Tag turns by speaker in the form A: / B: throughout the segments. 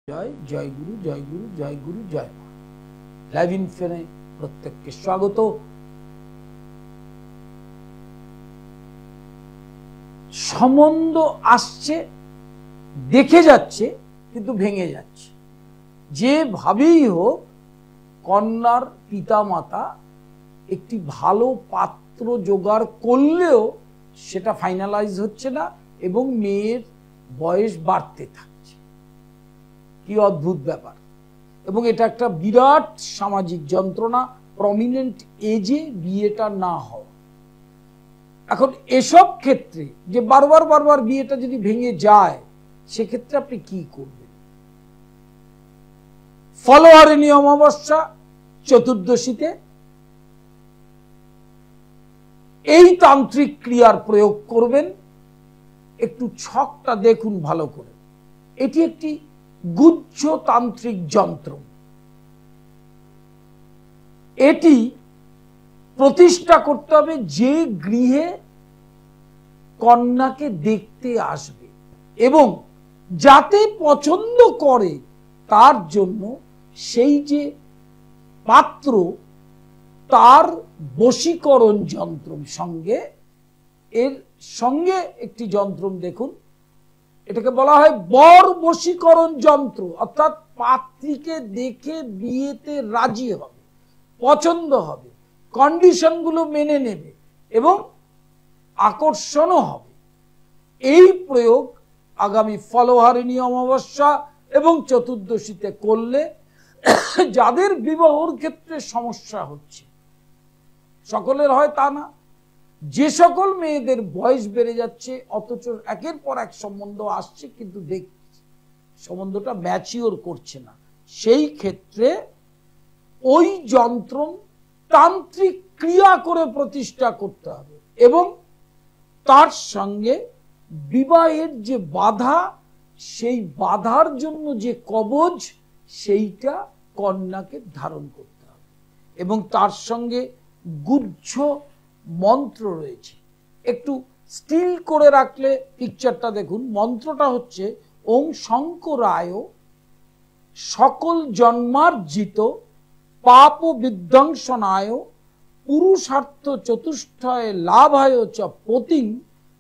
A: জয় জয় গুরু জয় গুরু জয় গুরু জয় মা। লাইভ ইনফোনে প্রত্যেককে স্বাগত। সম্বন্ধ আসছে, দেখে যাচ্ছে, কিন্তু ভেঙে যাচ্ছে। যেভাবেই হোক কন্যার পিতামাতা একটি ভালো পাত্র জোগাড় করলেও সেটা ফাইনালাইজ হচ্ছে না এবং মেয়ের বয়স বাড়তে থাকছে। কি অদ্ভুত ব্যাপার! এবং এটা একটা বিরাট সামাজিক যন্ত্রণা, প্রমিনেন্ট এজে বিয়েটা না হওয়া। এখন এসব ক্ষেত্রে যে বারবার বিয়েটা যদি ভেঙে যায়, সেক্ষেত্রে আপনি কি করবেন? ফলোহারিণী অমাবস্যা চতুর্দশীতে এই তান্ত্রিক ক্রিয়ার প্রয়োগ করবেন। একটু ছকটা দেখুন ভালো করে। এটি একটি গুহ্য তান্ত্রিক যন্ত্র। এটি প্রতিষ্ঠা করতে হবে যে গৃহে কন্যাকে দেখতে আসবে এবং যাতে পছন্দ করে তার জন্য সেই যে পাত্র, তার বশীকরণ যন্ত্র সঙ্গে, এর সঙ্গে একটি যন্ত্র দেখুন, এটাকে বলা হয় বর বশীকরণ যন্ত্র। অর্থাৎ পাত্রীকে দেখে বিয়েতে রাজি হবে, পছন্দ হবে, কন্ডিশনগুলো মেনে নেবে এবং আকর্ষণও হবে। এই প্রয়োগ আগামী ফলোহারিণী অমাবস্যা এবং চতুর্দশীতে করলে যাদের বিবাহর ক্ষেত্রে সমস্যা হচ্ছে, সকলের হয় তা না, যে সকল মেয়েদের বয়স বেড়ে যাচ্ছে অথচ একের পর এক সম্বন্ধ আসছে কিন্তু দেখছি সম্বন্ধটা ম্যাচিওর করছে না, সেই ক্ষেত্রে ওই যন্ত্র তান্ত্রিক ক্রিয়া করে প্রতিষ্ঠা করতে হবে এবং তার সঙ্গে বিবাহের যে বাধা, সেই বাধার জন্য যে কবচ, সেইটা কন্যাকে ধারণ করতে হবে এবং তার সঙ্গে গুহ্য মন্ত্র রয়েছে। একটু স্টিল করে রাখলে পিকচারটা দেখুন। মন্ত্রটা হচ্ছে ওং শঙ্করায় সকল জন্মার্জিত পাপ বিধ্বংসনায় পুরুষার্থ চতুষ্টয় লাভায় চ পতিং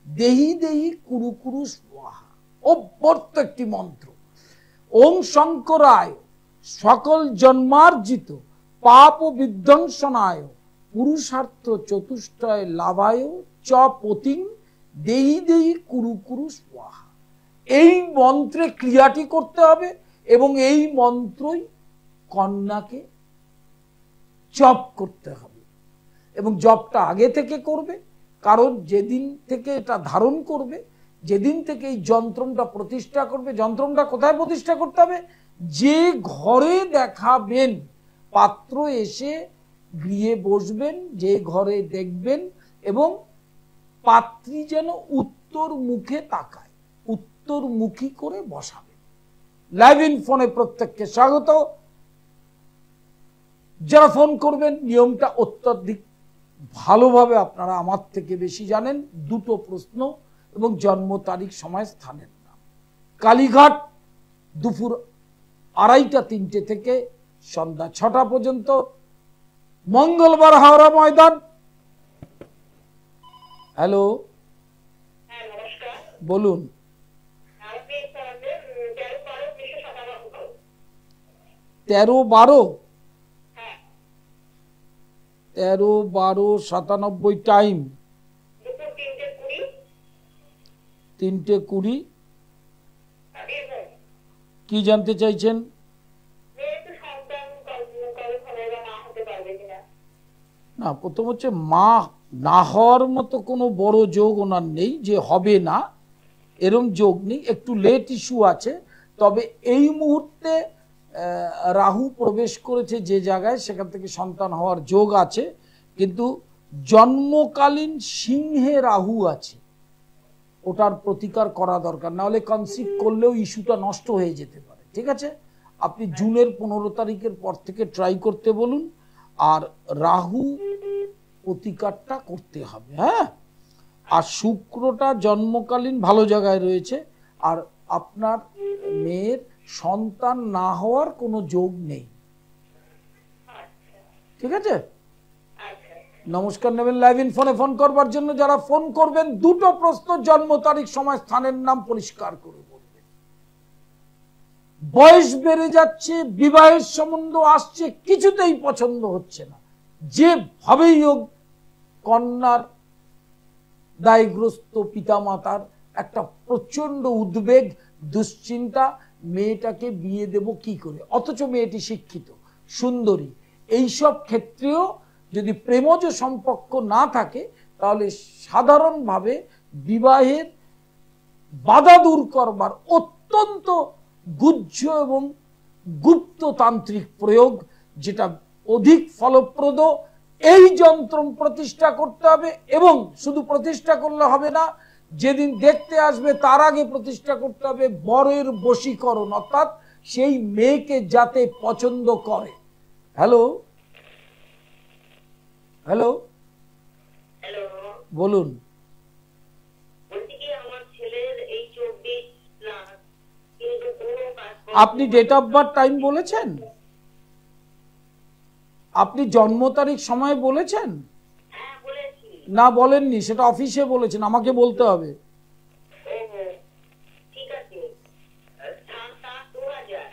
A: দেহি দেহি কুরু কুরু স্বাহা। অব্যর্থ একটি মন্ত্র। ওং শঙ্করায় সকল জন্মার্জিত পাপ বিধ্বংসনায় পুরুষার্থ চতুষ্টয় লাভায় চ পতিং দেহি দেহি কুরু কুরু স্বাহা। এই মন্ত্রে ক্রিয়াটি করতে হবে এবং এই মন্ত্রই কন্যাকে জপ করতে হবে এবং জপটা আগে থেকে করবে, কারণ যেদিন থেকে এটা ধারণ করবে, যেদিন থেকে এই যন্ত্রটা প্রতিষ্ঠা করবে, যন্ত্রটা কোথায় প্রতিষ্ঠা করতে হবে? যে ঘরে দেখাবেন, পাত্র এসে গৃহে বসবেন, যে ঘরে দেখবেন এবং পাত্রী যেন উত্তর মুখে তাকায়, উত্তরমুখী করে বসাবেন। লাইভ ইন ফোনে প্রত্যেককে স্বাগত। যারা ফোন করবেন নিয়মটা অত্যধিক ভালোভাবে আপনারা আমার থেকে বেশি জানেন। দুটো প্রশ্ন এবং জন্ম তারিখ, সময়, স্থানের নাম। কালীঘাট দুপুর 2:30-3টে থেকে সন্ধ্যা 6টা পর্যন্ত। মঙ্গলবার হাওড়া ময়দান। হ্যালো, বলুন। 13-12-97 টাইম 3:20। কি জানতে চাইছেন? না, প্রথম হচ্ছে মা না হওয়ার মতো কোনো বড় যোগ ওনার নেই, যে হবে না এরম যোগ নেই। একটু লেট ইস্যু আছে, তবে এই মুহূর্তে রাহু প্রবেশ করেছে যে জায়গায়, সেখান থেকে সন্তান হওয়ার যোগ আছে, কিন্তু জন্মকালীন সিংহে রাহু আছে, ওটার প্রতিকার করা দরকার, না হলে কনসিভ করলেও ইস্যুটা নষ্ট হয়ে যেতে পারে। ঠিক আছে, আপনি জুনের 15 তারিখের পর থেকে ট্রাই করতে বলুন, আর রাহু প্রতিকারটা করতে হবে। হ্যাঁ, আর শুক্রটা জন্মকালীন ভালো জায়গায় রয়েছে, আর আপনার মেয়ের সন্তান না হওয়ার কোনো যোগ নেই। ঠিক আছে, নমস্কার। নেবেন লাইভ ইন ফোনে ফোন করবার জন্য যারা ফোন করবেন দুটো প্রশ্ন, জন্ম তারিখ, সময়, স্থানের নাম পরিষ্কার করে বলবেন। বয়স বেড়ে যাচ্ছে, বিবাহের সম্বন্ধ আসছে, কিছুতেই পছন্দ হচ্ছে না, যেভাবেই হোক কন্যার দায়গ্রস্ত পিতামাতার একটা প্রচন্ড উদ্বেগ, দুশ্চিন্তা, মেয়েটাকে বিয়ে দেব কি করে, অথচ মেয়েটি শিক্ষিত সুন্দরী। এইসব ক্ষেত্রেও যদি প্রেমজ সম্পর্ক না থাকে তাহলে সাধারণভাবে বিবাহের বাধা দূর করবার অত্যন্ত গুহ্য এবং গুপ্ততান্ত্রিক প্রয়োগ, যেটা অধিক ফলপ্রদ, এই যন্ত্র প্রতিষ্ঠা করতে হবে। এবং শুধু প্রতিষ্ঠা করলে হবে না, যেদিন দেখতে আসবে তার আগে প্রতিষ্ঠা করতে হবে বরের বশীকরণ, অর্থাৎ সেই মেয়েকে যাতে পছন্দ করে। হ্যালো হ্যালো
B: হ্যালো,
A: বলুন।
B: বলছি কি আমার ছেলের এই 24 প্লাস, কিন্তু কোনো কাজ
A: আপনি ডেট অফ বার্থ টাইম বলেছেন? আপনি জন্ম তারিখ সময় বলেছেন?
B: হ্যাঁ বলেছি।
A: না বলেননি, সেটা অফিসে বলেছেন, আমাকে বলতে হবে।
B: ঠিক আছে, 7/8/2000।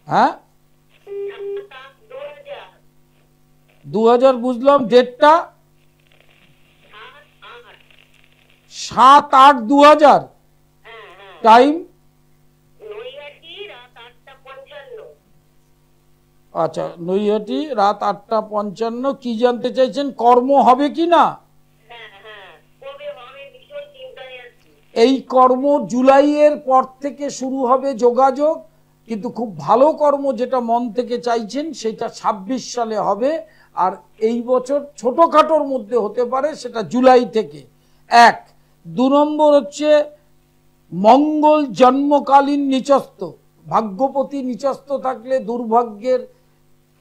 A: হ্যাঁ
B: 7/8/2000।
A: 2000 বুঝলাম, ডেটটা 7/8/2000।
B: হ্যাঁ হ্যাঁ,
A: টাইম
B: নৈহাটি রাত 8:55।
A: আচ্ছা, নৈহাটি রাত 8:55। কি জানতে চাইছেন, কর্ম হবে কি না?
B: হ্যাঁ হ্যাঁ, কবে হবে ভীষণ চিন্তায় আছি।
A: এই কর্ম জুলাইয়ের পর থেকে শুরু হবে যোগাযোগ, কিন্তু খুব ভালো কর্ম যেটা মন থেকে চাইছেন সেটা 26 সালে হবে। আর এই বছর ছোটখাটোর মধ্যে হতে পারে, সেটা জুলাই থেকে। 1 2 নম্বর হচ্ছে মঙ্গল জন্মকালীন নিচস্থ, ভাগ্যপতি নিচস্থ থাকলে দুর্ভাগ্যের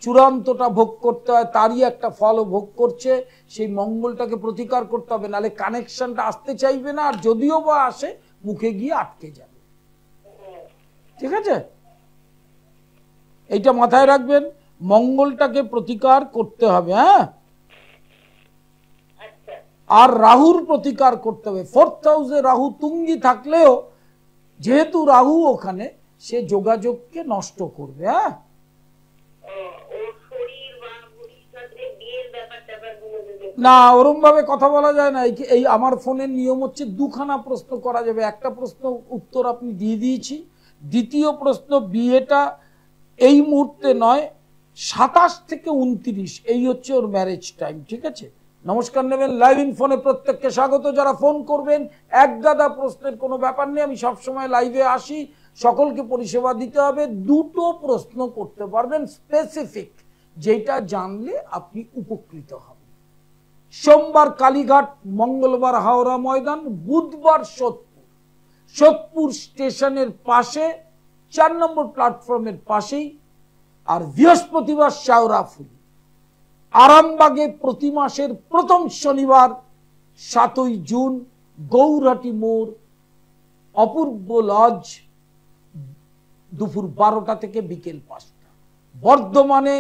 A: চূড়ান্তটা ভোগ করতে হয়, তারই একটা ফল ভোগ করছে। সেই মঙ্গলটাকে প্রতিকার করতে হবে, নাহলে কানেকশনটা আসতে চাইবে না, আর যদিও বা আসে মুখে গিয়ে আটকে যাবে। ঠিক আছে, এইটা মাথায় রাখবেন, মঙ্গলটাকে প্রতিকার করতে হবে। হ্যাঁ, আর রাহুর প্রতিকার করতে হবে। 4th হাউসে রাহু তুঙ্গি থাকলেও যেহেতু রাহু ওখানে, সে যোগাযোগকে নষ্ট করবে। হ্যাঁ, না ওরম ভাবে কথা বলা যায় না। এই আমার ফোনের নিয়ম হচ্ছে 2খানা প্রশ্ন করা যাবে, একটা প্রশ্ন উত্তর আপনি দিয়ে দিয়েছি, দ্বিতীয় প্রশ্ন বিয়েটা এই মুহূর্তে নয়, 27 থেকে 29 এই হচ্ছে ওর ম্যারেজ টাইম। ঠিক আছে, নমস্কার। নেবেন লাইভ ইন ফোনে প্রত্যেককে স্বাগত। যারা ফোন করবেন, এক গাদা প্রশ্নের কোনো ব্যাপার নেই, আমি সবসময় লাইভে আসি, সকলকে পরিষেবা দিতে হবে। দুটো প্রশ্ন করতে পারবেন স্পেসিফিক, যেটা জানলে আপনি উপকৃত হবেন। সোমবার কালীঘাট, মঙ্গলবার হাওড়া ময়দান, বুধবার সোদপুর স্টেশনের পাশে 4 নম্বর প্ল্যাটফর্মের পাশেই, আর বৃহস্পতিবার শাওরাফুলি। আরামবাগে প্রতি মাসের প্রথম শনিবার 7ই জুন, গৌরহাটি মোড়, অপূর্ব লজ, দুপুর 12টা থেকে বিকেল 5টা। বর্ধমানে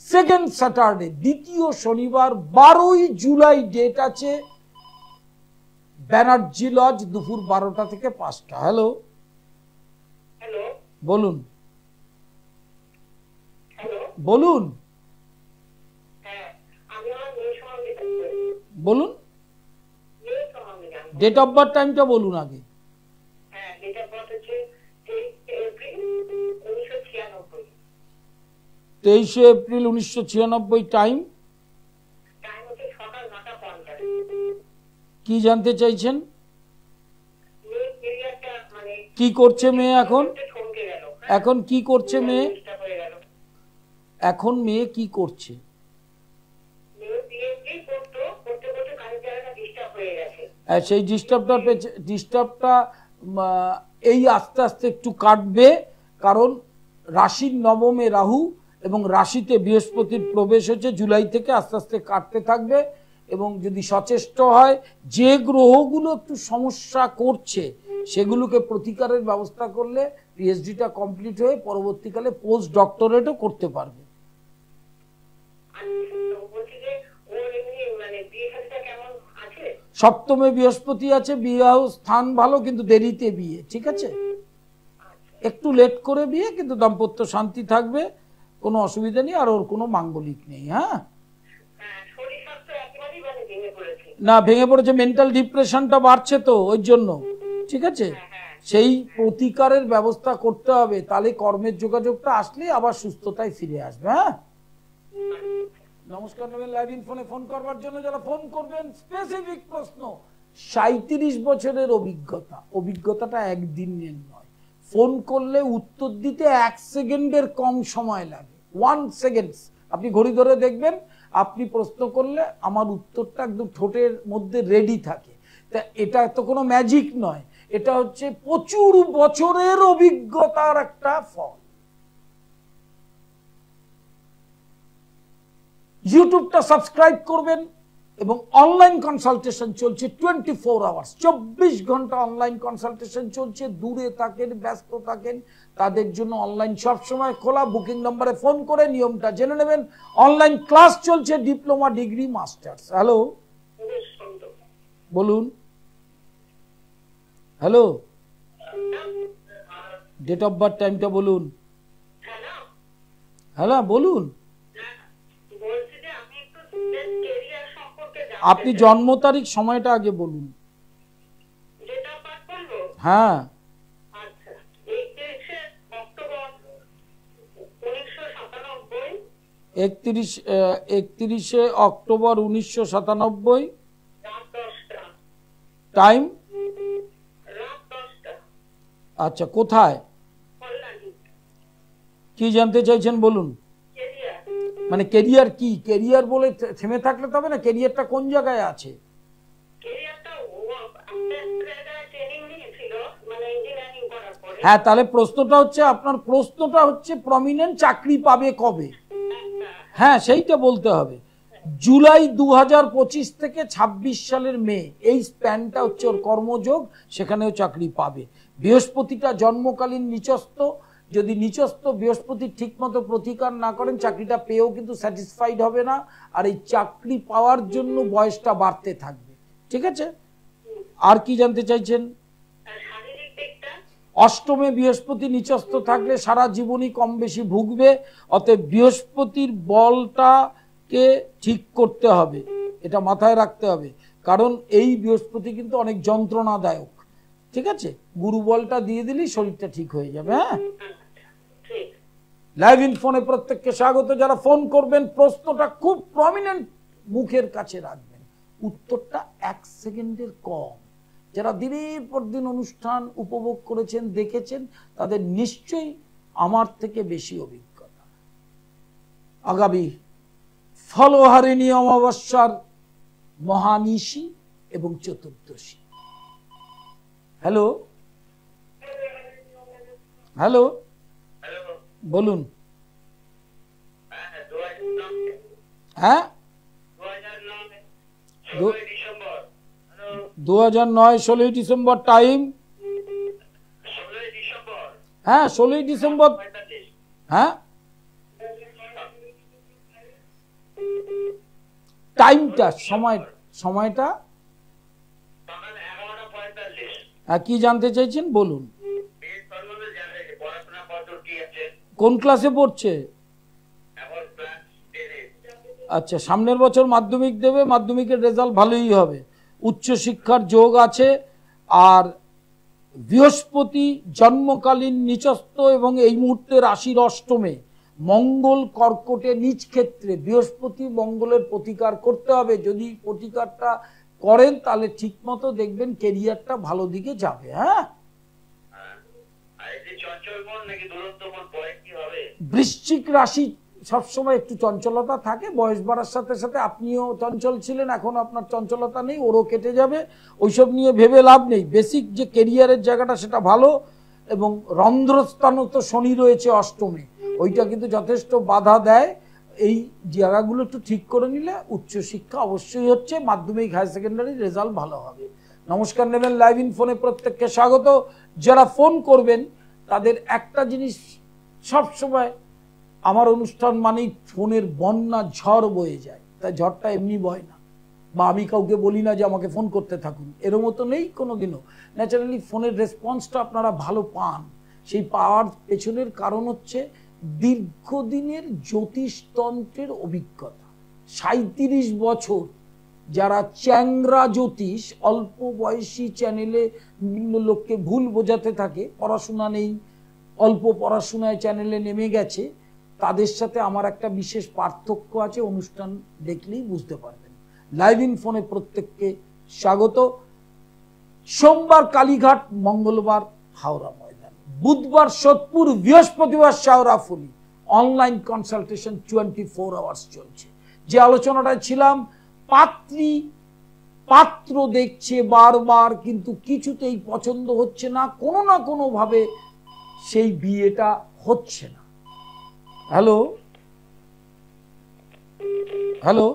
A: সেকেন্ড স্যাটারডে, দ্বিতীয় শনিবার 12ই জুলাই ডেট আছে, ব্যানার্জি লজ, দুপুর 12টা থেকে 5টা। হ্যালো
B: হ্যালো,
A: বলুন।
B: হ্যালো,
A: বলুন
B: হ্যাঁ আমি আমার মেয়ের সম্বন্ধে
A: বলুন,
B: মেয়ের সম্বন্ধে জানবো।
A: ডেট অফ বার্থ টাইমটা বলুন আগে।
B: হ্যাঁ, ডেট অফ বার্থ হচ্ছে 23 এপ্রিল 1996।
A: 23 এপ্রিল 1996। টাইম
B: টাইম হচ্ছে সকাল 9:50।
A: কি জানতে চাইছেন?
B: মেয়ের ক্যারিয়ারটা মানে
A: কি করছে মেয়ে এখন?
B: থমকে গেল।
A: এখন কি করছে মেয়ে?
B: ডিস্টার্ব হয়ে গেল।
A: এখন মেয়ে কি করছে?
B: মেয়ে বিএসসি করতে করতে কাজের জায়গাটা ডিস্টার্ব হয়ে গেছে।
A: সেই ডিস্টার্বটা এই আস্তে আস্তে একটু কাটবে, কারণ রাশির নবমে রাহু এবং রাশিতে বৃহস্পতির প্রবেশ হচ্ছে, জুলাই থেকে আস্তে আস্তে কাটতে থাকবে। এবং যদি সচেষ্ট হয়, যে গ্রহগুলো একটু সমস্যা করছে সেগুলোকে প্রতিকারের ব্যবস্থা করলে পিএইচডিটা কমপ্লিট হয়ে পরবর্তীকালে পোস্ট ডক্টরেটও করতে পারবে। সপ্তমে বৃহস্পতি আছে, বিবাহ স্থান ভালো, কিন্তু দেরিতে বিয়ে, ঠিক আছে? একটু লেট করে বিয়ে, কিন্তু দাম্পত্য শান্তি থাকবে, কোনো অসুবিধা নেই, আর ওর কোনো মাঙ্গলিক নেই। হ্যাঁ, না ভেঙে পড়েছে, মেন্টাল ডিপ্রেশনটা বাড়ছে তো ওই জন্য, ঠিক আছে? সেই প্রতিকারের ব্যবস্থা করতে হবে, তাহলে কর্মের যোগাযোগটা আসলে আবার সুস্থতায় ফিরে আসবে। হ্যাঁ, নমস্কার। নেবেন লাইভ ইন ফোনে ফোন করবার জন্য যারা ফোন করবেন, স্পেসিফিক প্রশ্ন। 37 বছরের অভিজ্ঞতাটা একদিনের নয়। ফোন করলে উত্তর দিতে 1 সেকেন্ডের কম সময় লাগে, 1 সেকেন্ড। আপনি ঘড়ি ধরে দেখবেন, আপনি প্রশ্ন করলে আমার উত্তরটা একদম ঠোঁটের মধ্যে রেডি থাকে। তা এটা তো কোনো ম্যাজিক নয়, এটা হচ্ছে প্রচুর বছরের অভিজ্ঞতার একটা ফল। ইউটিউবটা সাবস্ক্রাইব করবেন, এবং অনলাইন কনসালটেশন চলছে 24 আওয়ার্স, 24 ঘন্টা অনলাইন কনসালটেশন চলছে। দূরে থাকেন, ব্যস্ত থাকেন, তাদের জন্য অনলাইন সবসময় খোলা। বুকিং নম্বরে ফোন করে নিয়মটা জেনে নেবেন। অনলাইন ক্লাস চলছে, ডিপ্লোমা, ডিগ্রি, মাস্টার্স। হ্যালো, বলুন। হ্যালো, ডেট অফ বার্থ, টাইমটা বলুন। হ্যালো, বলুন। আপনি জন্ম তারিখ, সময়টা আগে বলুন। হ্যাঁ, 31শে অক্টোবর 1997। টাইম? আচ্ছা, কোথায়? কি জানতে চাইছেন বলুন। মানে কেরিয়ার কি? কেরিয়ার বলে থেমে থাকলে তবে না, কেরিয়ারটা কোন জায়গায় আছে? হ্যাঁ, তাহলে প্রশ্নটা হচ্ছে, আপনার প্রশ্নটা হচ্ছে প্রমিনেন্ট চাকরি পাবে কবে? হ্যাঁ, সেইটা বলতে হবে। জুলাই 2025 থেকে 26 সালের মে, এই স্প্যানটা হচ্ছে ওর কর্মযোগ, সেখানেও চাকরি পাবে। বৃহস্পতিটা জন্মকালীন নিচস্থ, যদি নিচস্থ বৃহস্পতি ঠিক মতো প্রতিকার না করেন, চাকরিটা পেয়েও কিন্তু স্যাটিসফাইড হবে না, আর এই চাকরি পাওয়ার জন্য বয়সটা বাড়তে থাকবে, ঠিক আছে? আর কি জানতে চাইছেন? অষ্টমে বৃহস্পতি নিচস্থ থাকলে সারা জীবনই কম বেশি ভুগবে। অতএব বৃহস্পতির বলটাকে ঠিক করতে হবে, এটা মাথায় রাখতে হবে, কারণ এই বৃহস্পতি কিন্তু অনেক যন্ত্রণাদায়ক, ঠিক আছে? গুরু বলটা দিয়ে দিলেই শরীরটা ঠিক হয়ে যাবে। হ্যাঁ, লাইভ ইন ফোনে প্রত্যেককে স্বাগত। যারা ফোন করবেন, প্রশ্নটা খুব প্রমিনেন্ট মুখের কাছে রাখবেন, উত্তরটা 1 সেকেন্ডের কম। যারা দিনের পর দিন অনুষ্ঠান উপভোগ করেছেন, দেখেছেন, তাদের নিশ্চয়ই আমার থেকে বেশি অভিজ্ঞতা। আগামী ফলহারিণী অমাবস্যার মহানিশি এবং চতুর্দশী। হ্যালো, হ্যালো, বলুন। হ্যাঁ, 2009 16 ডিসেম্বর। টাইম? হ্যাঁ, 16 ডিসেম্বর। হ্যাঁ, টাইমটা, সময়টা কি জানতে চাইছেন বলুন। কোন ক্লাসে পড়ছে? আচ্ছা, সামনের বছর মাধ্যমিক দেবে, মাধ্যমিকের রেজাল্ট ভালোই হবে, উচ্চশিক্ষার যোগ আছে। আর বৃহস্পতি জন্মকালীন নিচস্থ, এবং এই মুহূর্তে রাশির অষ্টমে, মঙ্গল কর্কটে নিজ ক্ষেত্রে। বৃহস্পতি মঙ্গলের প্রতিকার করতে হবে, যদি প্রতিকারটা করেন তাহলে ঠিক মতো দেখবেন কেরিয়ারটা ভালো দিকে যাবে। হ্যাঁ, বৃশ্চিক রাশি সবসময় একটু চঞ্চলতা থাকে, বয়স বাড়ার সাথে সাথে আপনিও চঞ্চল ছিলেন, এখন আপনার চঞ্চলতা নেই, ওরও কেটে যাবে, ওইসব নিয়ে ভেবে লাভ নেই। বেসিক যে কেরিয়ারের জায়গাটা সেটা ভালো, এবং রন্ধ্রস্থানও তো শনি রয়েছে অষ্টমে, ওইটা কিন্তু যথেষ্ট বাধা দেয়। এই জায়গাগুলো একটু ঠিক করে নিলে উচ্চশিক্ষা অবশ্যই হচ্ছে, মাধ্যমিক হায়ার সেকেন্ডারি রেজাল্ট ভালো হবে। নমস্কার। নেবেন লাইভ ইন ফোনে প্রত্যেককে স্বাগত। যারা ফোন করবেন তাদের একটা জিনিস সবসময়, আমার অনুষ্ঠান মানেই ফোনের বন্যা ঝড় বয়ে যায়, তাই ঝড়টা এমনি বয় না, বা আমি কাউকে বলি না যে আমাকে ফোন করতে থাকুন, এরম তো নেই কোনোদিনও। ন্যাচারালি ফোনের রেসপন্সটা আপনারা ভালো পান। সেই পাওয়ার পেছনের কারণ হচ্ছে দীর্ঘদিনের জ্যোতিষতন্ত্রের অভিজ্ঞতা। 37 বছর যারা চ্যাংরা জ্যোতিষ অল্প বয়সী চ্যানেলে বিভিন্ন লোককে ভুল বোঝাতে থাকে, পড়াশোনা নেই, অল্প পড়াশোনায় চ্যানেলে নেমে গেছে, তাদের সাথে আমার একটা বিশেষ পার্থক্য আছে, অনুষ্ঠান দেখলেই বুঝতে পারবেন। লাইভ ইন ফোনে প্রত্যেককে স্বাগত। সোমবার কালীঘাট, মঙ্গলবার হাওড়া ময়দান, বুধবার সোদপুর, বৃহস্পতিবার শাওরাফুলি। অনলাইন কনসালটেশন 24 আওয়ার্স চলছে। যে আলোচনাটায় ছিলাম, পাত্র দেখছে বারবার কিন্তু কিছুতেই পছন্দ হচ্ছে না, কোনো না কোনো ভাবে সেই বিয়েটা হচ্ছে না। হ্যালো হ্যালো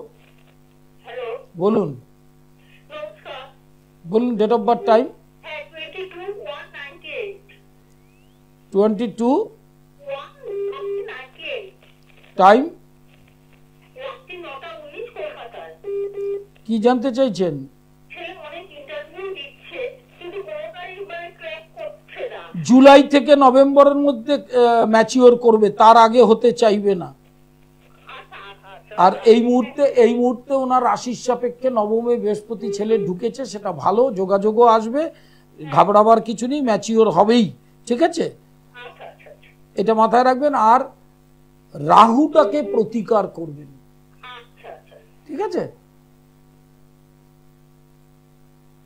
A: বলুন, বলুন date of birth, time. 22 time. কি জানতে চাইছেন? জুলাই থেকে নভেম্বরের মধ্যে ম্যাচিওর করবে, তার আগে হতে চাইবে না। আর এই মুহূর্তে ওনার রাশির সাপেক্ষে নবমে বৃহস্পতি ছেলে ঢুকেছে, সেটা ভালো, যোগাযোগও আসবে, ঘাবড়াবার কিছু নেই, ম্যাচিওর হবেই। ঠিক আছে, এটা মাথায় রাখবেন। আর রাহুটাকে প্রতিকার করবেন। ঠিক আছে,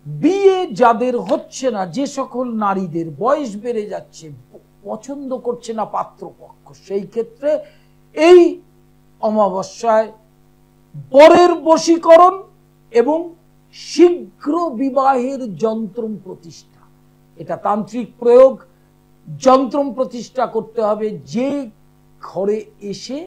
A: বিয়ে যাদের হচ্ছে না, যে সকল নারীদের বয়স বেড়ে যাচ্ছে, পছন্দ করছে না পাত্রপক্ষ, সেই ক্ষেত্রে এই অমাবস্যায় বরের বশীকরণ এবং শীঘ্র বিবাহের যন্ত্রম প্রতিষ্ঠা, এটা তান্ত্রিক প্রয়োগ। যন্ত্রম প্রতিষ্ঠা করতে হবে যে ঘরে এসে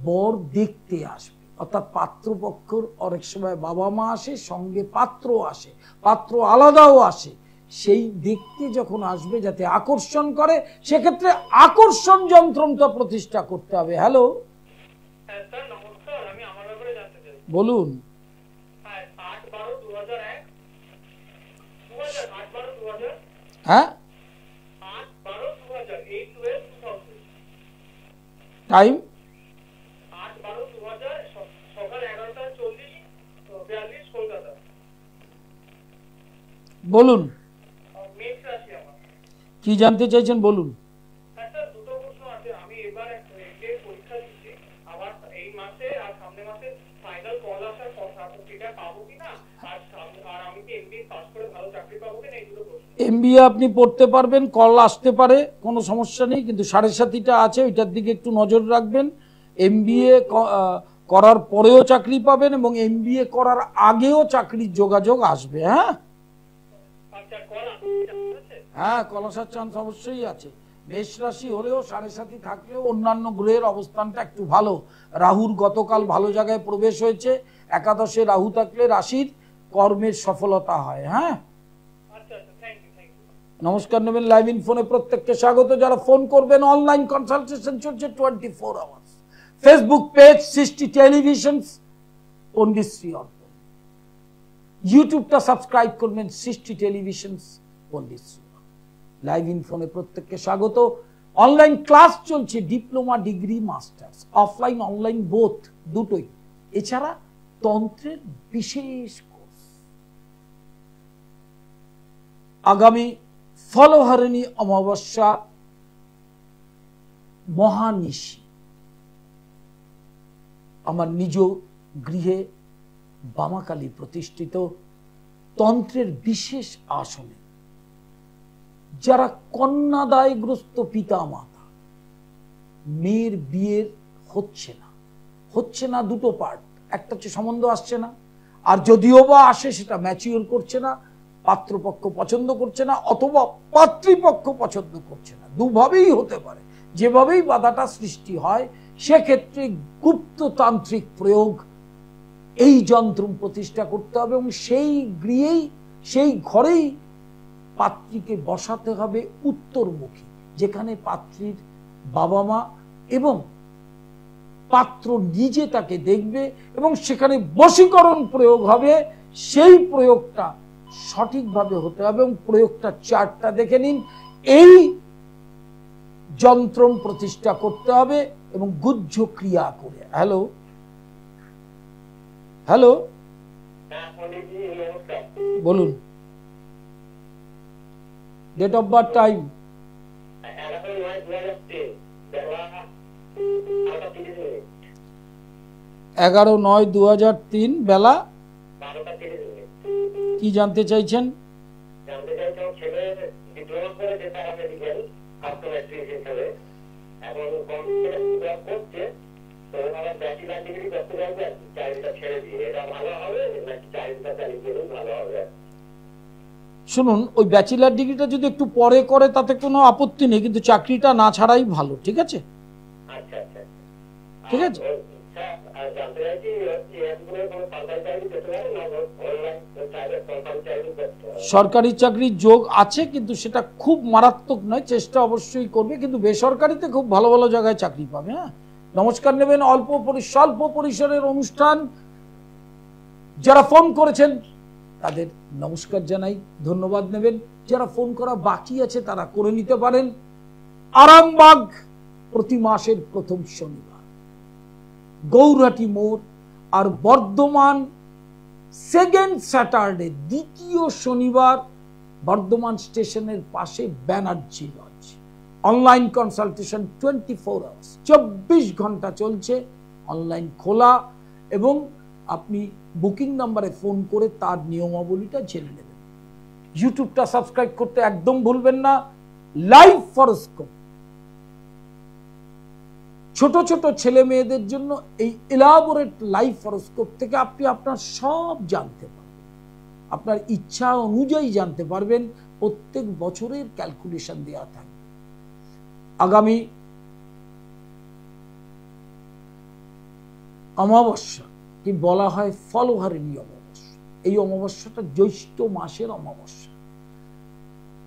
A: বর দেখতে আসবে, অর্থাৎ পাত্রপক্ষর অনেক সময় বাবা মা আসে, সঙ্গে পাত্র আসে, পাত্র আলাদাও আসে, সেই দেখতে যখন আসবে যাতে আকর্ষণ করে, সেক্ষেত্রে আকর্ষণ যন্ত্রমটা প্রতিষ্ঠা করতে হবে। হ্যালো, বলুন। হ্যাঁ, টাইম বলুন, কি জানতে চাইছেন বলুন। এমবিএ আপনি পড়তে পারবেন, কল আসতে পারে, কোনো সমস্যা নেই, কিন্তু 7.5টা আছে, ওইটার দিকে একটু নজর রাখবেন। এমবিএ করার পরেও চাকরি পাবেন এবং এমবিএ করার আগেও চাকরির যোগাযোগ আসবে। হ্যাঁ হ্যাঁ, কল আসার চান্স অবশ্যই আছে। মেষ রাশি হলেও 7.5 থাকলেও অন্যান্য গ্রহের অবস্থানটা একটু ভালো। রাহুর গতকাল ভালো জায়গায় প্রবেশ হয়েছে, একাদশে রাহু থাকলে রাশির কর্মের সফলতা হয়। হ্যাঁ, নমস্কার নেবেন। লাইভ ইন ফোনে প্রত্যেককে স্বাগত। যারা ফোন করবেন, অনলাইন কনসালটেশন চলছে 24 আওয়ার্স। ফেসবুক পেজ সৃষ্টি টেলিভিশন পণ্ডিত শ্রী অর্পণ, ইউটিউবটা সাবস্ক্রাইব করবেন সৃষ্টি television Pandit Shri. Live in ফোনে প্রত্যেককে স্বাগত। অনলাইন ক্লাস চলছে, diploma, degree, masters, offline online both, দুটোই। এছাড়া তন্ত্রের বিশেষ কোর্স। আগামী ফলহারিণী অমাবস্যা মহানিশি আমার নিজ গৃহে বামাকালী প্রতিষ্ঠিত তন্ত্রের বিশেষ আসনে যারা কন্যাদায়গ্রস্ত পিতা মাতা, মেয়ের বিয়ের হচ্ছে না দুটো পার্ট, একটা হচ্ছে সম্বন্ধ আসছে না, আর যদিও বা আসে সেটা ম্যাচিওর করছে না, পাত্রপক্ষ পছন্দ করছে না, অথবা পাত্রীপক্ষ পছন্দ করছে না, দুভাবেই হতে পারে। যেভাবেই বাধাটা সৃষ্টি হয়, সেক্ষেত্রে গুপ্ততান্ত্রিক প্রয়োগ, এই যন্ত্র প্রতিষ্ঠা করতে হবে এবং সেই গৃহেই, সেই ঘরেই পাত্রীকে বসাতে হবে উত্তরমুখী, যেখানে পাত্রীর বাবা মা এবং পাত্র নিজে তাকে দেখবে এবং সেখানে বশীকরণ প্রয়োগ হবে। সেই প্রয়োগটা সঠিকভাবে হতে হবে এবং প্রয়োগটা চার্টটা দেখে নিন। এই যন্ত্র প্রতিষ্ঠা করতে হবে এবং গুহ্য ক্রিয়া করে। হ্যালো হ্যালো, বলুন। Date of birth, time? 11/9/2003 বেলা। কি জানতে চাইছেন? শুনুন, ওই ব্যাচেলার ডিগ্রিটা যদি একটু পরে করে তাতে কোনো আপত্তি নেই, কিন্তু চাকরিটা না ছাড়াই ভালো। ঠিক আছে, ঠিক আছে। সরকারি চাকরির যোগ আছে, কিন্তু সেটা খুব মারাত্মক নয়, চেষ্টা অবশ্যই করবে, কিন্তু বেসরকারিতে খুব ভালো ভালো জায়গায় চাকরি পাবে। হ্যাঁ, নমস্কার নেবেন। স্বল্প পরিসরের অনুষ্ঠান। যারা ফোন করেছেন তাদের নমস্কার জানাই, ধন্যবাদ নেবেন। যারা ফোন করা বাকি আছে তারা করে নিতে পারেন। আরামবাগ প্রতি মাসের প্রথম শনিবার, গৌরহাটি মোড়, আর বর্ধমান সেকেন্ড স্যাটারডে দ্বিতীয় শনিবার বর্ধমান স্টেশনের পাশে Banerjee lodge. Online consultation 24 hours, 24 ঘন্টা চলছে, অনলাইন খোলা, এবং আপনি বুকিং নাম্বারে ফোন করে তার নিয়মাবলীটা জেনে নেবেন। ইউটিউবটা সাবস্ক্রাইব করতে একদম ভুলবেন না। লাইভ হরোস্কোপ ছোট ছোট ছেলে মেয়েদের জন্য এই এলাবোরেট লাইভ হরোস্কোপ থেকে আপনি আপনার সব জানতে পারবেন, আপনার ইচ্ছা অনুযায়ী জানতে পারবেন। প্রত্যেক বছরের ক্যালকুলেশন দেওয়া থাকবে। আগামী অমাবস্যা কি বলা হয়, ফলহারিণী অমাবস্যা। এই অমাবস্যাটা জ্যৈষ্ঠ মাসের অমাবস্যা।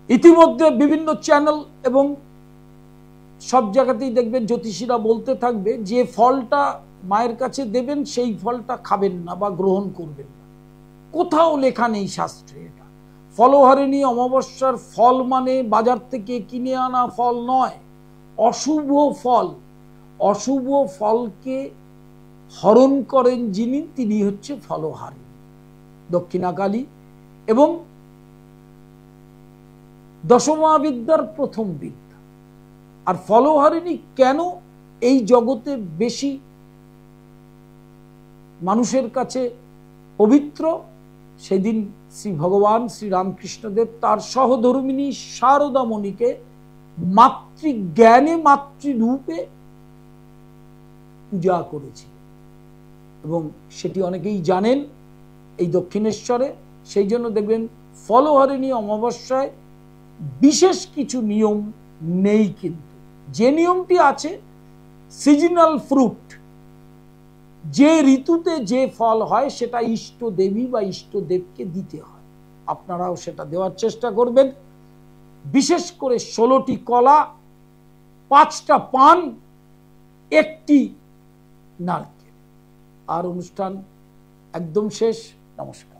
A: ইতিমধ্যে বিভিন্ন চ্যানেল এবং সব জায়গাতেই দেখবেন জ্যোতিষীরা বলতে থাকবে যে ফলটা মায়ের কাছে দেবেন সেই ফলটা খাবেন না বা গ্রহণ করবেন না। কোথাও লেখা নেই শাস্ত্রে এটা। ফলহারিণী অমাবস্যার ফল মানে বাজার থেকে কিনে আনা ফল নয়, অশুভ ফল। অশুভ ফলকে হরণ করেন যিনি, তিনি হচ্ছে ফলহারিণী, দক্ষিণাকালী এবং দশমহাবিদ্যার প্রথম বিদ্যা। আর ফলহারিণী কেন এই জগতে বেশি মানুষের কাছে পবিত্র? সেদিন শ্রী ভগবান শ্রী রামকৃষ্ণদেব তার সহধর্মিণী শারদামণিকে মাতৃজ্ঞানে মাতৃরূপে পূজা করেছিল, এবং সেটি অনেকেই জানেন এই দক্ষিণেশ্বরে। সেই জন্য দেখবেন ফলহারিণী অমাবস্যায় বিশেষ কিছু নিয়ম নেই, কিন্তু যে নিয়মটি আছে, সিজনাল ফ্রুট, যে ঋতুতে যে ফল হয় সেটা ইষ্ট দেবী বা ইষ্ট দেবকে দিতে হয়। আপনারাও সেটা দেওয়ার চেষ্টা করবেন। বিশেষ করে 16টি কলা, 5টা পান, 1টি নারকেল। আর অনুষ্ঠান একদম শেষ। নমস্কার।